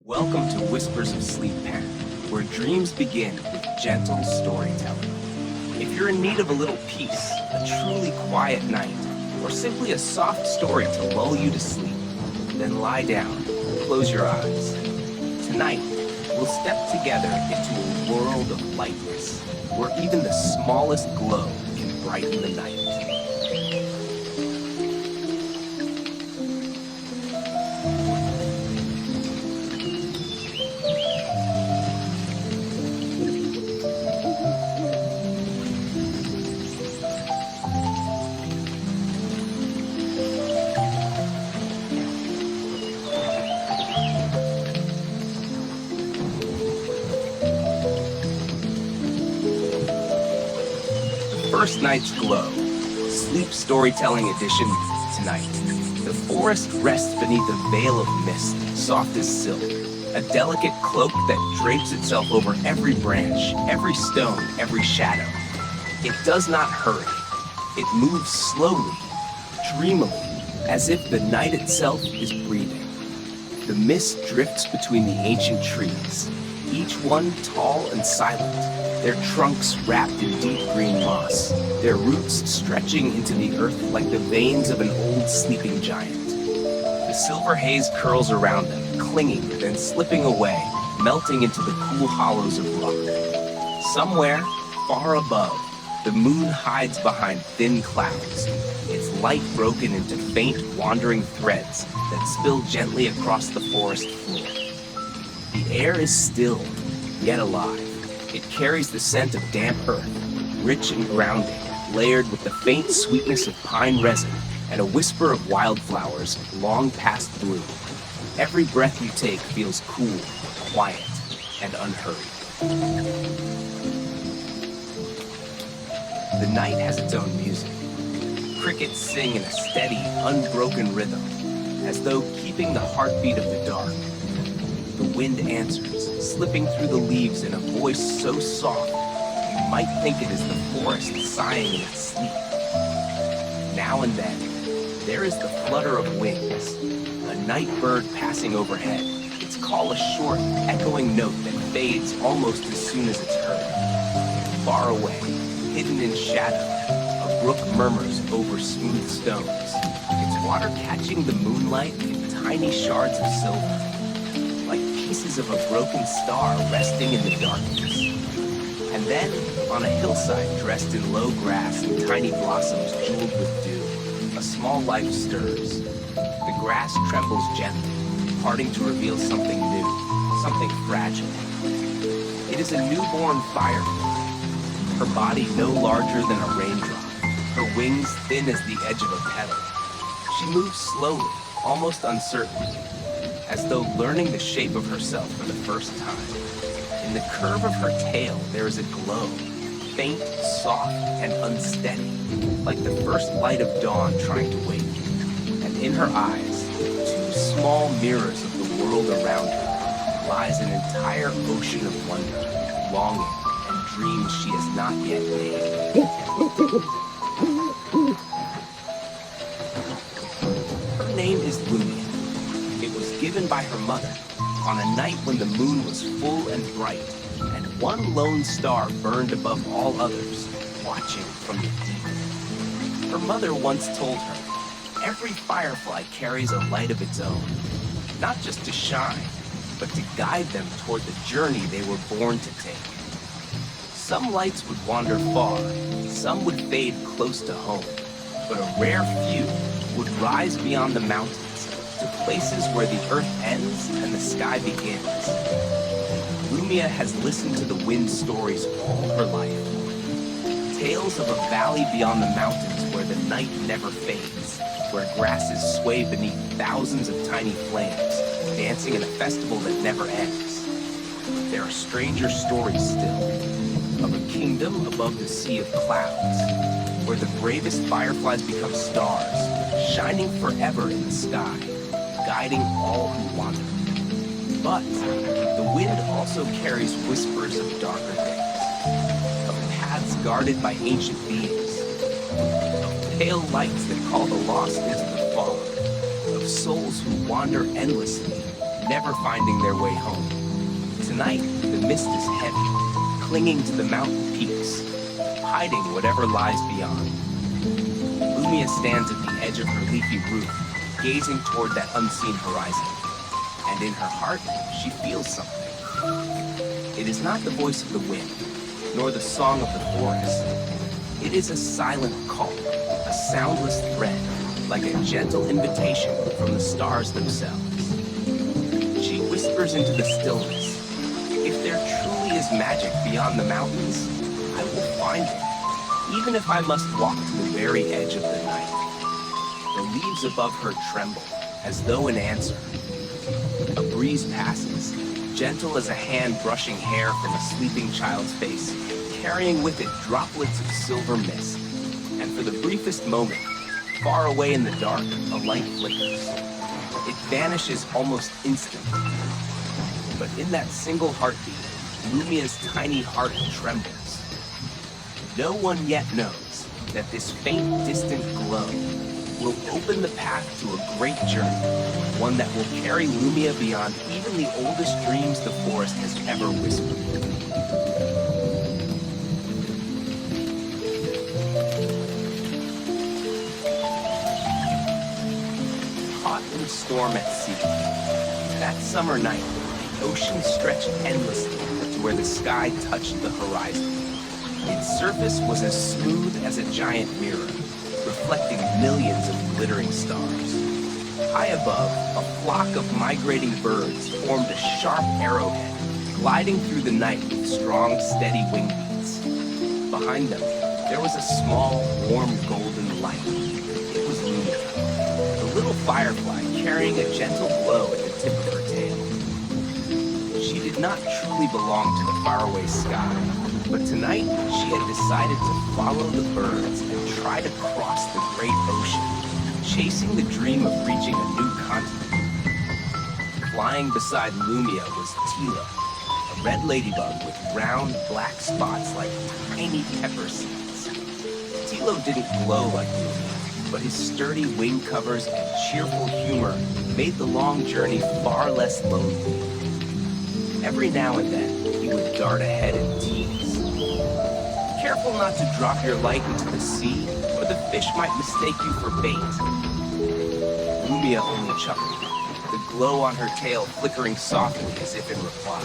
Welcome to Whispers of Sleep Pen, where dreams begin with gentle storytelling. If you're in need of a little peace, a truly quiet night, or simply a soft story to lull you to sleep, then lie down, close your eyes. Tonight, we'll step together into a world of lightness, where even the smallest glow can brighten the night. First Night's Glow, Sleep Storytelling Edition tonight. The forest rests beneath a veil of mist, soft as silk, a delicate cloak that drapes itself over every branch, every stone, every shadow. It does not hurry. It moves slowly, dreamily, as if the night itself is breathing. The mist drifts between the ancient trees, each one tall and silent, their trunks wrapped in deep green moss, their roots stretching into the earth like the veins of an old sleeping giant. The silver haze curls around them, clinging, then slipping away, melting into the cool hollows of rock. Somewhere, far above, the moon hides behind thin clouds, its light broken into faint, wandering threads that spill gently across the forest floor. The air is still, yet alive. It carries the scent of damp earth, rich and grounding, layered with the faint sweetness of pine resin and a whisper of wildflowers long past bloom. Every breath you take feels cool, quiet, and unhurried. The night has its own music. Crickets sing in a steady, unbroken rhythm, as though keeping the heartbeat of the dark. The wind answers, slipping through the leaves in a voice so soft, you might think it is the forest sighing in its sleep. Now and then, there is the flutter of wings, a night bird passing overhead, its call a short, echoing note that fades almost as soon as it's heard. Far away, hidden in shadow, a brook murmurs over smooth stones, its water catching the moonlight in tiny shards of silver, like pieces of a broken star resting in the darkness. And then, on a hillside dressed in low grass and tiny blossoms jeweled with dew, a small life stirs. The grass trembles gently, parting to reveal something new, something fragile. It is a newborn firefly, her body no larger than a raindrop, her wings thin as the edge of a petal. She moves slowly, almost uncertainly, as though learning the shape of herself for the first time. In the curve of her tail, there is a glow, faint, soft, and unsteady, like the first light of dawn trying to wake. And in her eyes, two small mirrors of the world around her, lies an entire ocean of wonder, longing, and dreams she has not yet made. Her name is Lumia. It was given by her mother on a night when the moon was full and bright, and one lone star burned above all others, watching from the deep. Her mother once told her, every firefly carries a light of its own, not just to shine, but to guide them toward the journey they were born to take. Some lights would wander far, some would fade close to home, but a rare few would rise beyond the mountains, to places where the earth ends and the sky begins. Lumia has listened to the wind stories all her life. Tales of a valley beyond the mountains where the night never fades, where grasses sway beneath thousands of tiny flames, dancing in a festival that never ends. There are stranger stories still, of a kingdom above the sea of clouds, where the bravest fireflies become stars, shining forever in the sky, guiding all who wander. But the wind also carries whispers of darker things, of paths guarded by ancient beings, of pale lights that call the lost into the fog, of souls who wander endlessly, never finding their way home. Tonight, the mist is heavy, clinging to the mountain peaks, hiding whatever lies beyond. Lumia stands at the edge of her leafy roof, gazing toward that unseen horizon. And in her heart, she feels something. It is not the voice of the wind, nor the song of the forest. It is a silent call, a soundless thread, like a gentle invitation from the stars themselves. She whispers into the stillness. If there truly is magic beyond the mountains, I will find it, even if I must walk to the very edge of the night. The leaves above her tremble, as though in answer. A breeze passes, gentle as a hand brushing hair from a sleeping child's face, carrying with it droplets of silver mist. And for the briefest moment, far away in the dark, a light flickers. It vanishes almost instantly. But in that single heartbeat, Lumia's tiny heart trembles. No one yet knows that this faint, distant glow will open the path to a great journey, one that will carry Lumia beyond even the oldest dreams the forest has ever whispered. Caught in a storm at sea, that summer night, the ocean stretched endlessly to where the sky touched the horizon. Its surface was as smooth as a giant mirror, reflecting millions of glittering stars. High above, a flock of migrating birds formed a sharp arrowhead, gliding through the night with strong, steady wing beats. Behind them, there was a small, warm golden light. It was Lumia, the little firefly carrying a gentle glow at the tip of her tail. She did not truly belong to the faraway sky, but tonight she had decided to follow the birds and try to cross the great ocean, chasing the dream of reaching a new continent. Flying beside Lumia was Tilo, a red ladybug with round black spots like tiny pepper seeds. Tilo didn't glow like Lumia, but his sturdy wing covers and cheerful humor made the long journey far less lonely. Every now and then, he would dart ahead and tease. Careful not to drop your light into the sea, or the fish might mistake you for bait. Lumia only chuckled, the glow on her tail flickering softly as if in reply.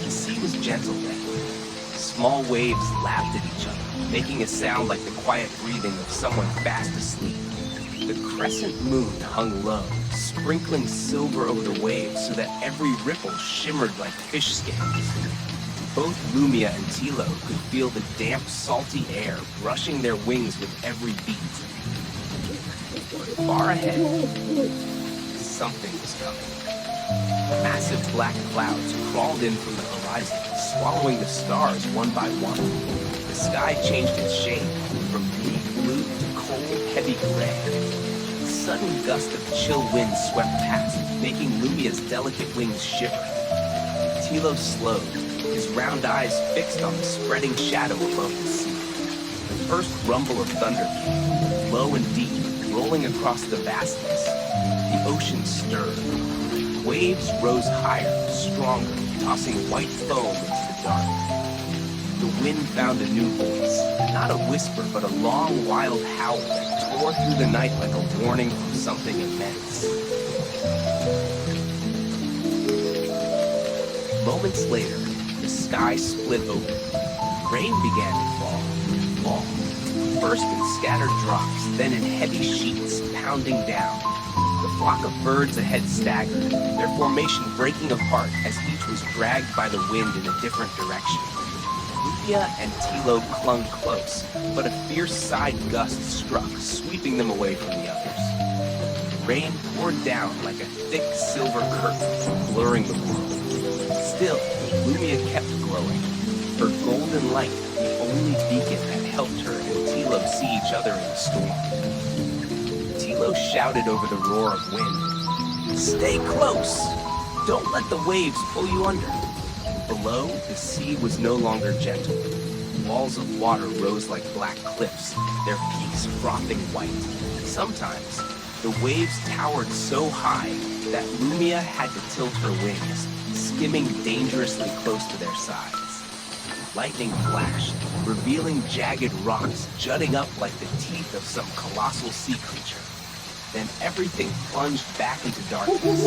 The sea was gentle then. Small waves lapped at each other, making a sound like the quiet breathing of someone fast asleep. The crescent moon hung low, sprinkling silver over the waves so that every ripple shimmered like fish scales. Both Lumia and Tilo could feel the damp, salty air brushing their wings with every beat. Far ahead, something was coming. Massive black clouds crawled in from the horizon, swallowing the stars one by one. The sky changed its shade, from deep blue to cold, heavy gray. A sudden gust of chill wind swept past, making Lumia's delicate wings shiver. Tilo slowed, his round eyes fixed on the spreading shadow above the sea. The first rumble of thunder came, low and deep, rolling across the vastness. The ocean stirred. Waves rose higher, stronger, tossing white foam into the dark. The wind found a new voice, not a whisper, but a long, wild howl that tore through the night like a warning from something immense. Moments later, the sky split open. Rain began to fall. First in scattered drops, then in heavy sheets pounding down. The flock of birds ahead staggered, their formation breaking apart as each was dragged by the wind in a different direction. Lumia and Tilo clung close, but a fierce side gust struck, sweeping them away from the others. Rain poured down like a thick silver curtain, blurring the world. Still, Lumia kept glowing, her golden light the only beacon that helped her and Tilo see each other in the storm. Tilo shouted over the roar of wind, "Stay close! Don't let the waves pull you under." Below, the sea was no longer gentle. Walls of water rose like black cliffs, their peaks frothing white. Sometimes, The waves towered so high that Lumia had to tilt her wings, skimming dangerously close to their sides. Lightning flashed, revealing jagged rocks jutting up like the teeth of some colossal sea creature. Then everything plunged back into darkness.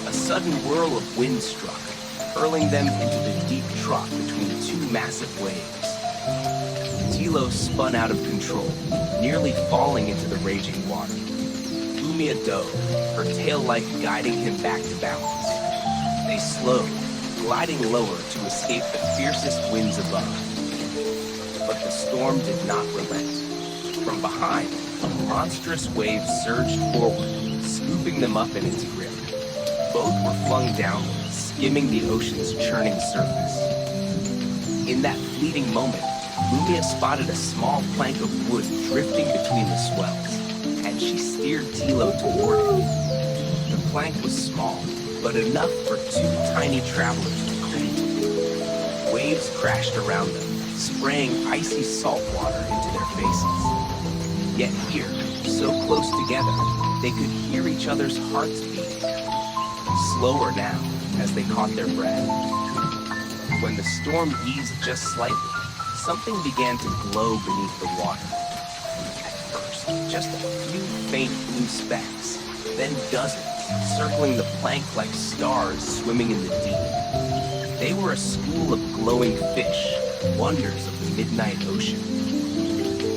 A sudden whirl of wind struck, hurling them into the deep trough between two massive waves. Tilo spun out of control, nearly falling into the raging water. Lumia dove, her tail light guiding him back to balance. They slowed, gliding lower to escape the fiercest winds above. But the storm did not relent. From behind, a monstrous wave surged forward, scooping them up in its grip. Both were flung downward, skimming the ocean's churning surface. In that fleeting moment, Lumia spotted a small plank of wood drifting between the swells, and she steered Tilo toward it. The plank was small, but enough for two tiny travelers to cling to. Waves crashed around them, spraying icy salt water into their faces. Yet here, so close together, they could hear each other's hearts beating. Slower now, as they caught their breath. When the storm eased just slightly, something began to glow beneath the water. At first, just a few faint blue specks, then dozens, circling the plank like stars swimming in the deep. They were a school of glowing fish, wonders of the midnight ocean.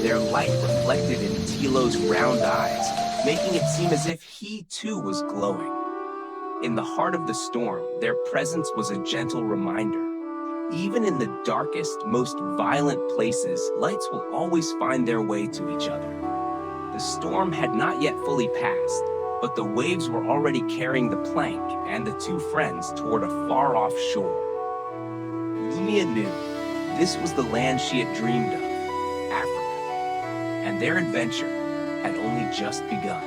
Their light reflected in Tilo's round eyes, making it seem as if he too was glowing. In the heart of the storm, their presence was a gentle reminder. Even in the darkest, most violent places, lights will always find their way to each other. The storm had not yet fully passed, but the waves were already carrying the plank and the two friends toward a far-off shore. Lumia knew this was the land she had dreamed of, Africa, and their adventure had only just begun.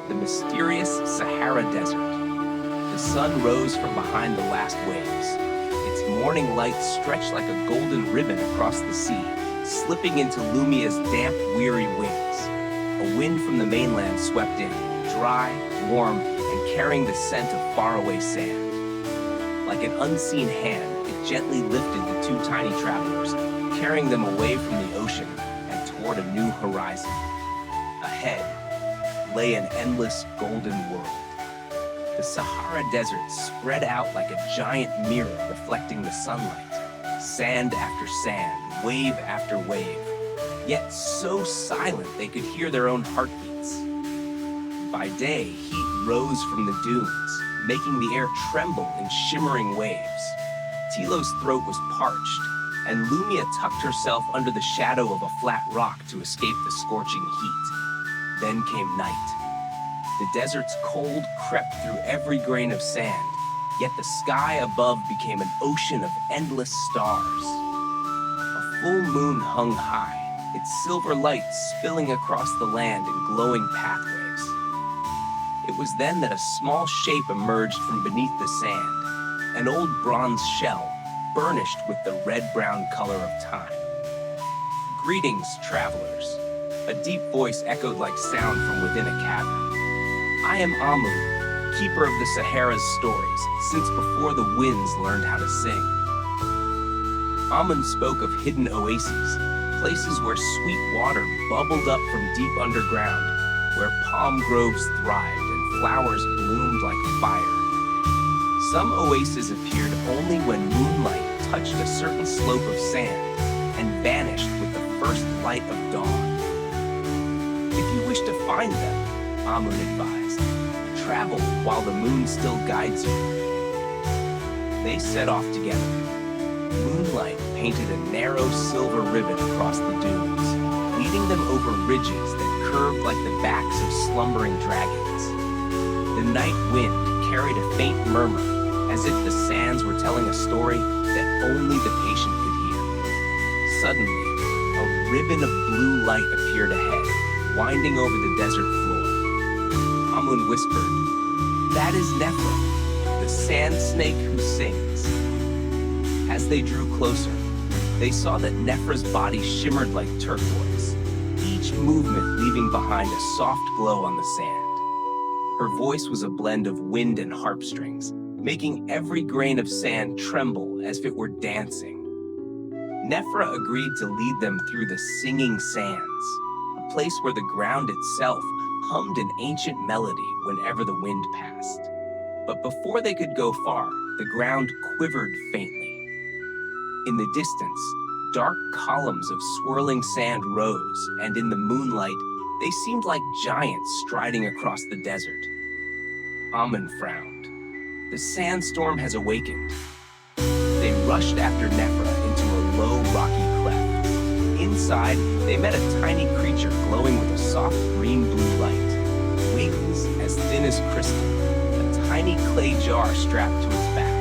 The mysterious Sahara Desert. The sun rose from behind the last waves. Its morning light stretched like a golden ribbon across the sea, slipping into Lumia's damp, weary wings. A wind from the mainland swept in, dry, warm, and carrying the scent of faraway sand. Like an unseen hand, it gently lifted the two tiny travelers, carrying them away from the ocean and toward a new horizon. Ahead lay an endless golden world. The Sahara Desert spread out like a giant mirror reflecting the sunlight, sand after sand, wave after wave, yet so silent they could hear their own heartbeats. By day, heat rose from the dunes, making the air tremble in shimmering waves. Tilo's throat was parched, and Lumia tucked herself under the shadow of a flat rock to escape the scorching heat. Then came night. The desert's cold crept through every grain of sand, yet the sky above became an ocean of endless stars. A full moon hung high, its silver light spilling across the land in glowing pathways. It was then that a small shape emerged from beneath the sand, an old bronze shell, burnished with the red-brown color of time. "Greetings, travelers." A deep voice echoed like sound from within a cavern. "I am Amun, keeper of the Sahara's stories, since before the winds learned how to sing." Amun spoke of hidden oases, places where sweet water bubbled up from deep underground, where palm groves thrived and flowers bloomed like fire. Some oases appeared only when moonlight touched a certain slope of sand and vanished with the first light of dawn. "If you wish to find them," Amun advised, "travel while the moon still guides you." They set off together. Moonlight painted a narrow silver ribbon across the dunes, leading them over ridges that curved like the backs of slumbering dragons. The night wind carried a faint murmur, as if the sands were telling a story that only the patient could hear. Suddenly, a ribbon of blue light appeared ahead, winding over the desert floor. Amun whispered, "That is Nephra, the sand snake who sings. As they drew closer, they saw that Nephra's body shimmered like turquoise, each movement leaving behind a soft glow on the sand. Her voice was a blend of wind and harp strings, making every grain of sand tremble as if it were dancing. Nephra agreed to lead them through the singing sands, a place where the ground itself hummed an ancient melody whenever the wind passed. But before they could go far, the ground quivered faintly. In the distance, dark columns of swirling sand rose, and in the moonlight, they seemed like giants striding across the desert. Amun frowned. The sandstorm has awakened. They rushed after Nephra into a low, rocky cleft. Inside, they met a tiny creature glowing with a soft green-blue light. Wings as thin as crystal, a tiny clay jar strapped to its back.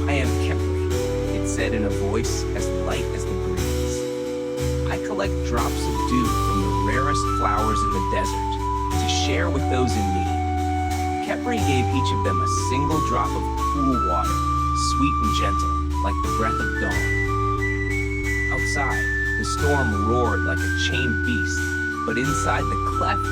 "I am Kepri," it said in a voice as light as the breeze. "I collect drops of dew from the rarest flowers in the desert to share with those in need." Kepri gave each of them a single drop of cool water, sweet and gentle, like the breath of dawn. Outside, the storm roared like a chained beast, but inside the cleft,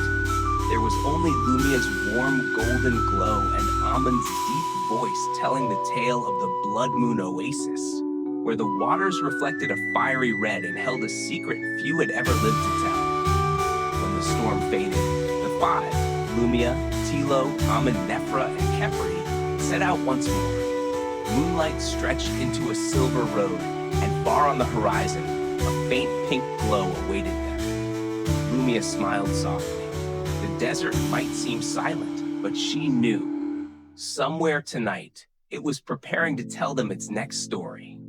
there was only Lumia's warm golden glow and Amun's deep voice telling the tale of the Blood Moon Oasis, where the waters reflected a fiery red and held a secret few had ever lived to tell. When the storm faded, the five, Lumia, Tilo, Amun, Nephra, and Kepri, set out once more. Moonlight stretched into a silver road, and far on the horizon, a faint pink glow awaited them. Lumia smiled softly. The desert might seem silent, but she knew. Somewhere tonight, it was preparing to tell them its next story.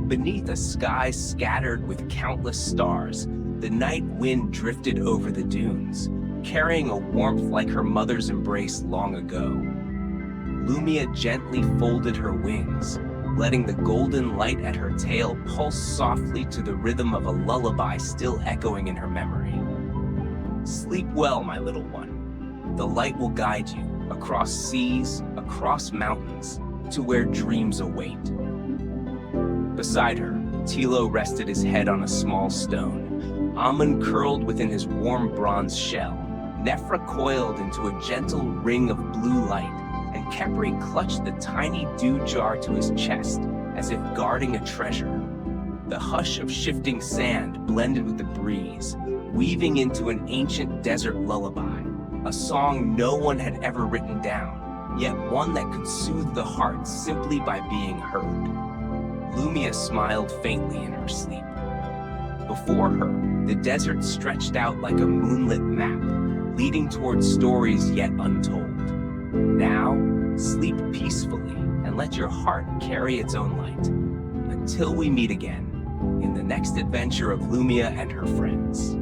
Beneath a sky scattered with countless stars, the night wind drifted over the dunes, carrying a warmth like her mother's embrace long ago. Lumia gently folded her wings, letting the golden light at her tail pulse softly to the rhythm of a lullaby still echoing in her memory. "Sleep well, my little one. The light will guide you across seas, across mountains, to where dreams await." Beside her, Tilo rested his head on a small stone. Amun curled within his warm bronze shell. Nephra coiled into a gentle ring of blue light, and Kepri clutched the tiny dew jar to his chest, as if guarding a treasure. The hush of shifting sand blended with the breeze, weaving into an ancient desert lullaby, a song no one had ever written down, yet one that could soothe the heart simply by being heard. Lumia smiled faintly in her sleep. Before her, the desert stretched out like a moonlit map, leading towards stories yet untold. Now, sleep peacefully and let your heart carry its own light. Until we meet again, in the next adventure of Lumia and her friends.